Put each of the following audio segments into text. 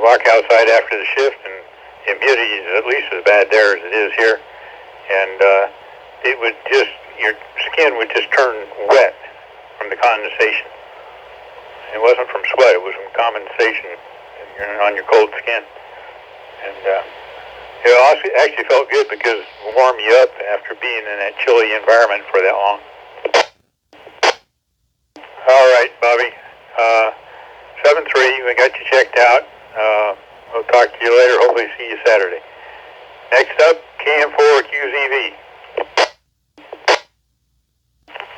walk outside after the shift, and the humidity is at least as bad there as it is here. And it would just, your skin would just turn wet from the condensation. It wasn't from sweat, it was from condensation on your cold skin. And it also actually felt good because it warmed you up after being in that chilly environment for that long. All right, Bobby. 7-3, we got you checked out. We'll talk to you later. Hopefully see you Saturday. Next up, KM4QZV.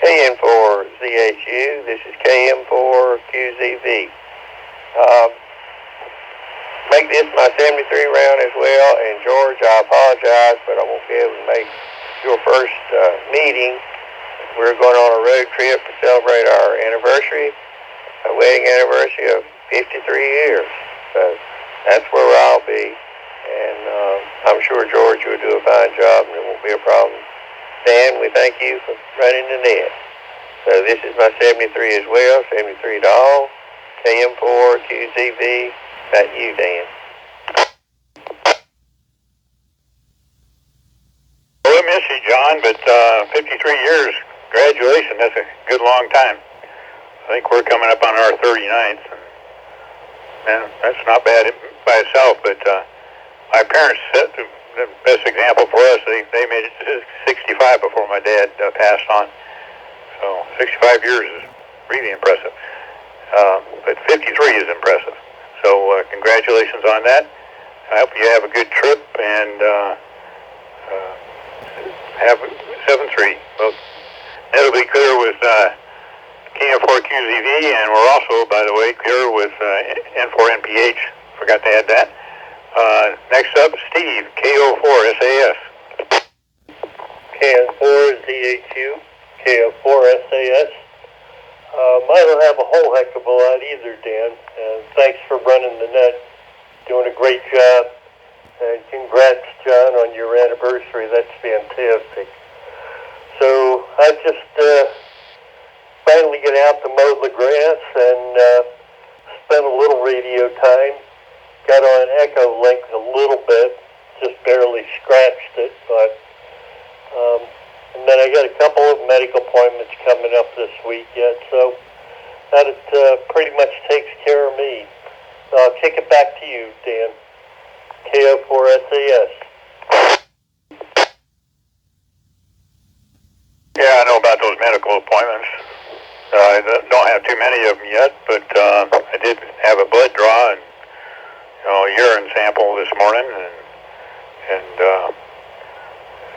KM4ZHU, this is KM4QZV. Make this my 73 round as well, and George, I apologize, but I won't be able to make your first meeting. We're going on a road trip to celebrate our anniversary, a wedding anniversary of 53 years. So that's where I'll be, and I'm sure George will do a fine job, and it won't be a problem. Dan, we thank you for running the net. So this is my 73 as well, 73 to all, KM4QZV. Back to you, Dan. Well, I miss you, John, but 53 years, graduation, that's a good long time. I think we're coming up on our 39th. And that's not bad by itself, but my parents set the best example for us. They made it to 65 before my dad passed on. So 65 years is really impressive. But 53 is impressive. So congratulations on that. I hope you have a good trip and have 7-3. Well, that'll be clear with KM4QZV, and we're also, by the way, clear with N4NPH. Forgot to add that. Next up, Steve, KO4SAS. KM4ZHU, KO4SAS. I don't have a whole heck of a lot either, Dan. And thanks for running the net. Doing a great job. And congrats, John, on your anniversary. That's fantastic. So I just finally get out to mow the grass and spent a little radio time. Got on Echo Link a little bit. Just barely scratched it, but and then I got a couple of medical appointments coming up this week yet, so that pretty much takes care of me. So I'll kick it back to you, Dan. KO4SAS. Yeah, I know about those medical appointments. I don't have too many of them yet, but I did have a blood draw and a urine sample this morning, and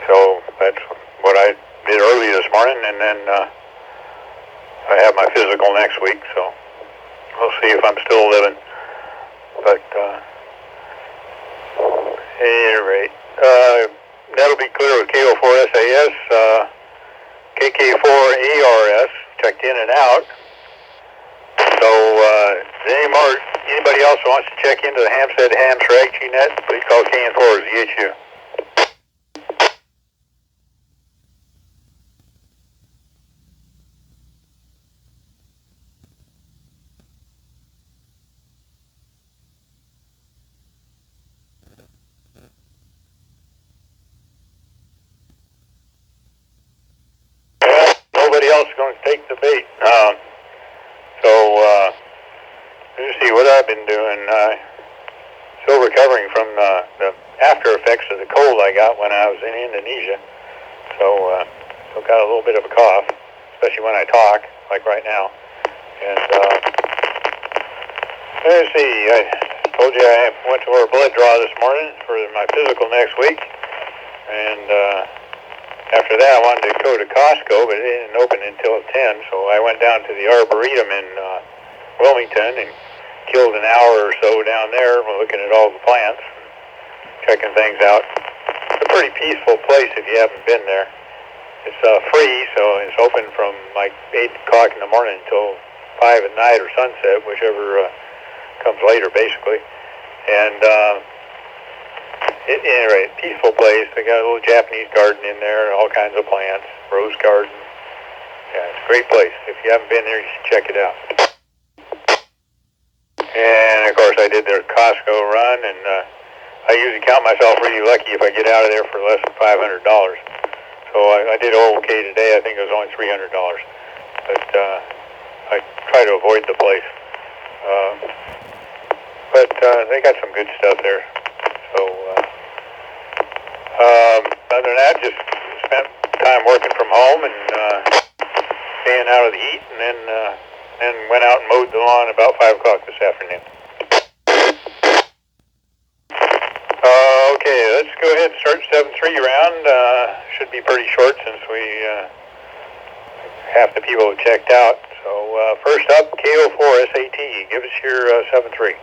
so that's what I did early this morning, and then I have my physical next week, so we'll see if I'm still living. But at any rate, that'll be clear with KO4SAS, KK4ARS, checked in and out. So anybody else who wants to check into the Hampstead Hamster Net, please call KN4ZHU. Nobody else is going to take the bait. Let's see what I've been doing. Still recovering from the after effects of the cold I got when I was in Indonesia. So still got a little bit of a cough, especially when I talk, like right now. And let's see, I told you I went to our blood draw this morning for my physical next week. And after that, I wanted to go to Costco, but it didn't open until 10, so I went down to the Arboretum in Wilmington and killed an hour or so down there looking at all the plants, checking things out. It's a pretty peaceful place if you haven't been there. It's free, so it's open from like 8 o'clock in the morning until 5 at night or sunset, whichever comes later, basically. And anyway, peaceful place. They got a little Japanese garden in there, all kinds of plants, rose garden. Yeah, it's a great place. If you haven't been there, you should check it out. And of course I did their Costco run, and I usually count myself really lucky if I get out of there for less than $500. So I did okay today. I think it was only $300, but I try to avoid the place. But they got some good stuff there. So other than that, just spent time working from home and staying out of the heat, and then went out and mowed the lawn about 5 o'clock this afternoon. Okay, let's go ahead and start 7-3 round. Should be pretty short since half the people have checked out. So first up, KO4 SAT. Give us your 7-3.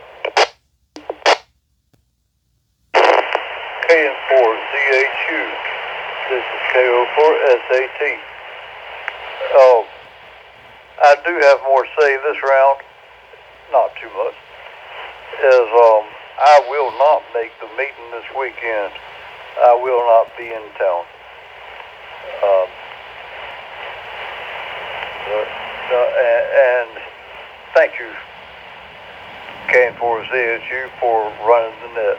KM4 ZHU. This is KO4 SAT. Oh, I do have more to say this round. Not too much. I will not make the meeting this weekend. I will not be in town. And thank you, KM4 ZHU, for running the net.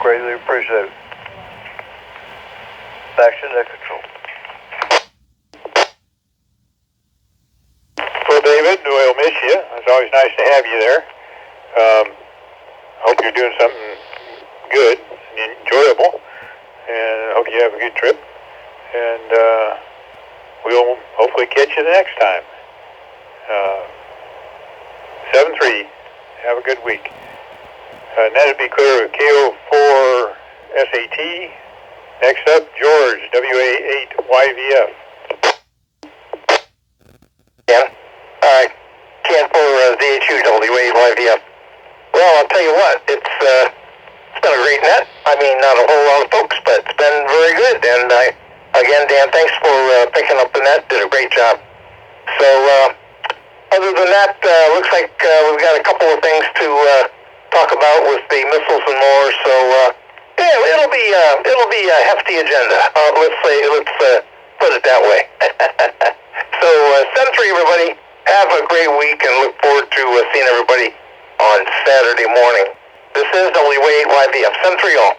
Greatly appreciate it. Back to net control. Well, David, we'll miss you. It's always nice to have you there. Hope you're doing something good and enjoyable, and hope you have a good trip. And we'll hopefully catch you the next time. 7-3. Have a good week. And that'd be clear with KO4 SAT. Next up, George, WA8YVF. Yeah. KM4 ZHU, WA8YVF. Well, I'll tell you what, it's been a great net. I mean, not a whole lot of folks, but it's been very good. And again, Dan, thanks for picking up the net. Did a great job. So, other than that, looks like we've got a couple of things to talk about with the missiles and more. So, yeah, it'll be a hefty agenda. Let's put it that way. So, 7-3, everybody. Have a great week, and look forward to seeing everybody on Saturday morning. This is WA8YVF. 7-3 all.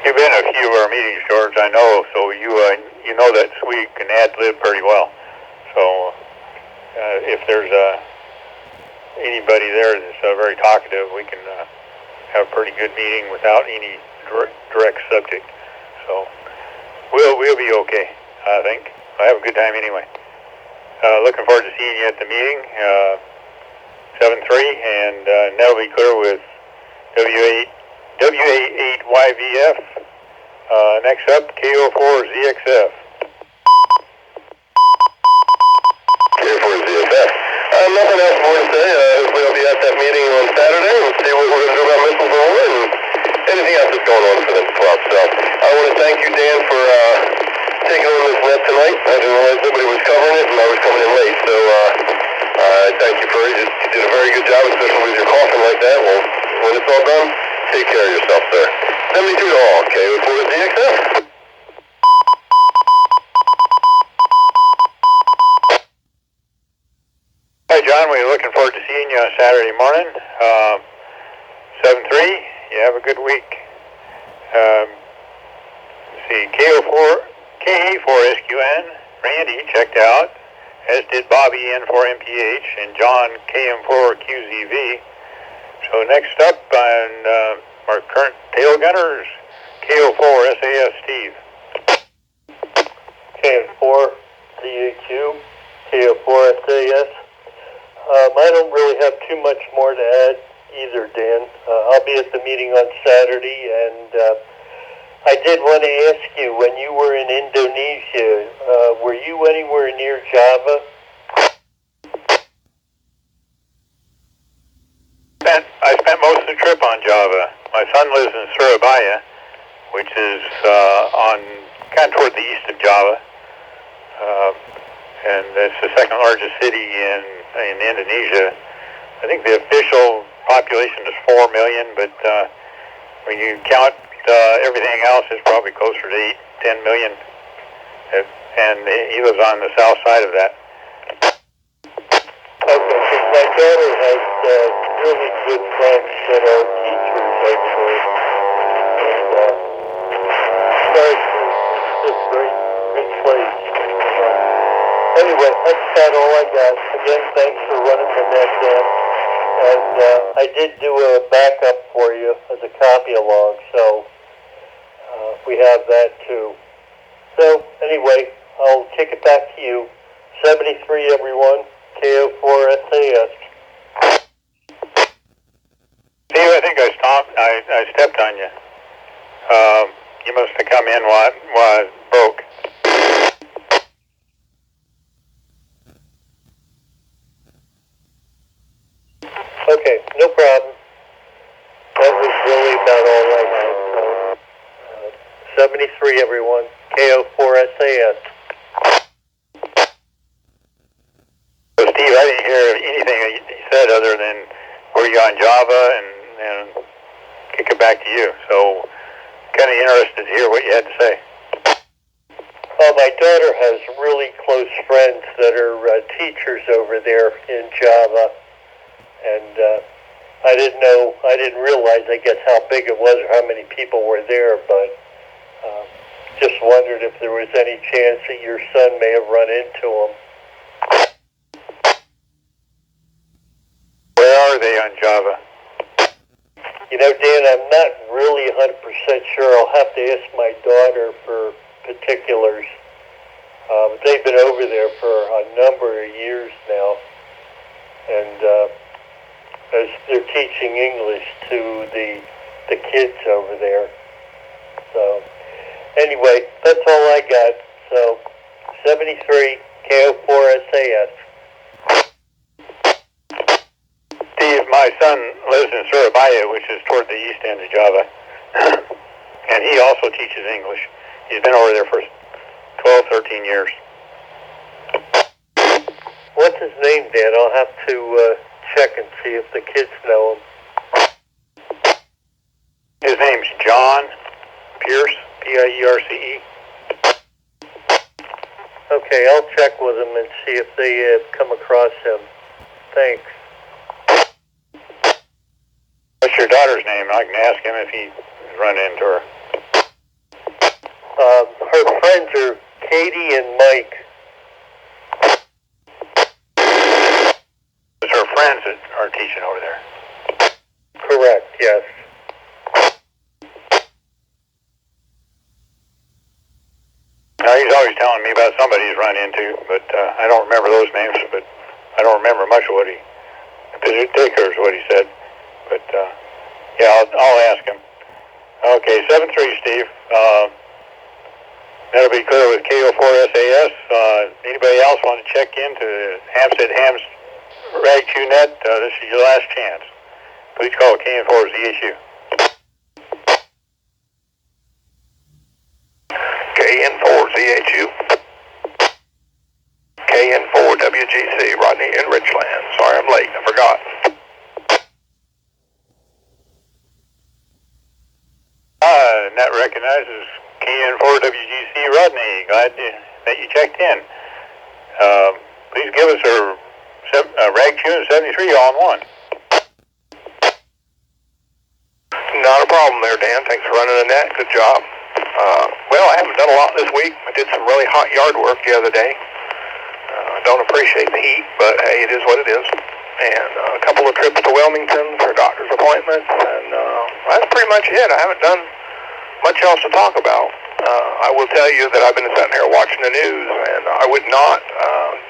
You've been in a few of our meetings, George, I know, so you know that we can ad-lib pretty well. So if there's anybody there that's very talkative, we can have a pretty good meeting without any direct subject. So we'll be okay, I think. I have a good time anyway. Looking forward to seeing you at the meeting, 7-3, and that'll be clear with WA8YVF. Next up, KO4ZXF. KO4ZXF. Nothing else more to say. Hopefully I'll be at that meeting on Saturday. We'll see what we're going to do about missiles and war and anything else that's going on for them club. So I want to thank you, Dan, for taking on this net tonight. I didn't realize nobody was covering it, and I was coming in late. So thank you for it. You did a very good job, especially with your coughing like that. Well, when it's all done, take care of yourself, sir. 72 to all. KO4ZXF. Hi, John. We're looking forward to seeing you on Saturday morning, 7-3. You have a good week. Let's see, KA4SQN, Randy checked out, as did Bobby N4MPH and John KM4QZV. So next up on our current tail gunners, KO4SAS Steve. KM4 ZHU, KO4 SAS. I don't really have too much more to add either, Dan. I'll be at the meeting on Saturday, and I did want to ask you, when you were in Indonesia, were you anywhere near Java? I spent most of the trip on Java. My son lives in Surabaya, which is kind of toward the east of Java, and it's the second largest city in Indonesia. I think the official population is 4 million, but when you count everything else, it's probably closer to 8-10 million. And he lives on the south side of that. Okay, because my daughter has really good friends that are teachers over there. And it's just great place. Anyway, that's about all I got. Again, thanks for running the net, Dan. And I did do a backup for you as a copy along, so we have that too. So, anyway, I'll kick it back to you. 73, everyone. KO4SAS. Steve, I think I stepped on you. You must have come in while I broke. Okay, no problem. That was really about all I had. So, 73, everyone. KO4SAS. So, Steve, I didn't hear anything you said other than were you on Java and kick it back to you. So, kind of interested to hear what you had to say. My daughter has really close friends that are teachers over there in Java, and I didn't realize, I guess, how big it was or how many people were there, but just wondered if there was any chance that your son may have run into them. Where are they on Java? You know, Dan, I'm not really 100% sure. I'll have to ask my daughter for particulars. They've been over there for a number of years now, and as they're teaching English to the kids over there. So, anyway, that's all I got. So, 73, KO4SAS. Steve, my son lives in Surabaya, which is toward the east end of Java, and he also teaches English. He's been over there for 12, 13 years. What's his name, Dan? I'll have to check and see if the kids know him. His name's John Pierce, Pierce. Okay, I'll check with him and see if they have come across him. Thanks. What's your daughter's name? I can ask him if he run into her. Her friends are Katie and Mike. It's her friends that are teaching over there. Correct, yes. Now, he's always telling me about somebody he's run into, but I don't remember those names, but I don't remember much of what he, particulars what he said. But, yeah, I'll ask him. Okay, 7-3, Steve. That'll be clear with KO4SAS. Anybody else want to check into Hampstead Hams Rag Chew Net? This is your last chance. Please call KN4ZHU. KN4ZHU. KN4WGC, Rodney in Richland. Sorry I'm late, I forgot. Net recognizes KN4WGC Rodney. Glad that you checked in. Please give us a Rag Chew 73 all in one. Not a problem there, Dan. Thanks for running the net. Good job. Well, I haven't done a lot this week. I did some really hot yard work the other day. I don't appreciate the heat, but hey, it is what it is. And a couple of trips to Wilmington for doctor's appointments, and that's pretty much it. I haven't done much else to talk about. I will tell you that I've been sitting here watching the news, and I would not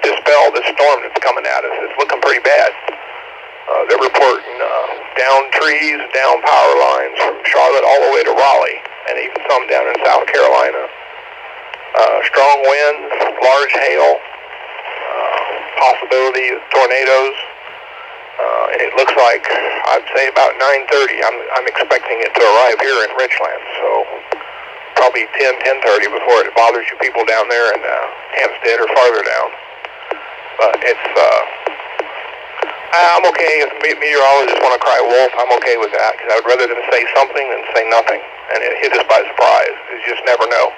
dispel this storm that's coming at us. It's looking pretty bad. They're reporting down trees, down power lines from Charlotte all the way to Raleigh, and even some down in South Carolina. Strong winds, large hail, possibility of tornadoes. And it looks like, I'd say about 9:30, I'm expecting it to arrive here in Richland, so probably 10:30 before it bothers you people down there in Hampstead or farther down. But it's, I'm okay if meteorologists want to cry wolf. I'm okay with that, because I would rather them say something than say nothing, and it hit us by surprise. You just never know.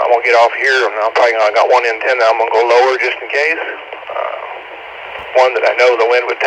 I'm going to get off here, and I'm probably going to got one antenna. I'm going to go lower just in case. one that I know the wind would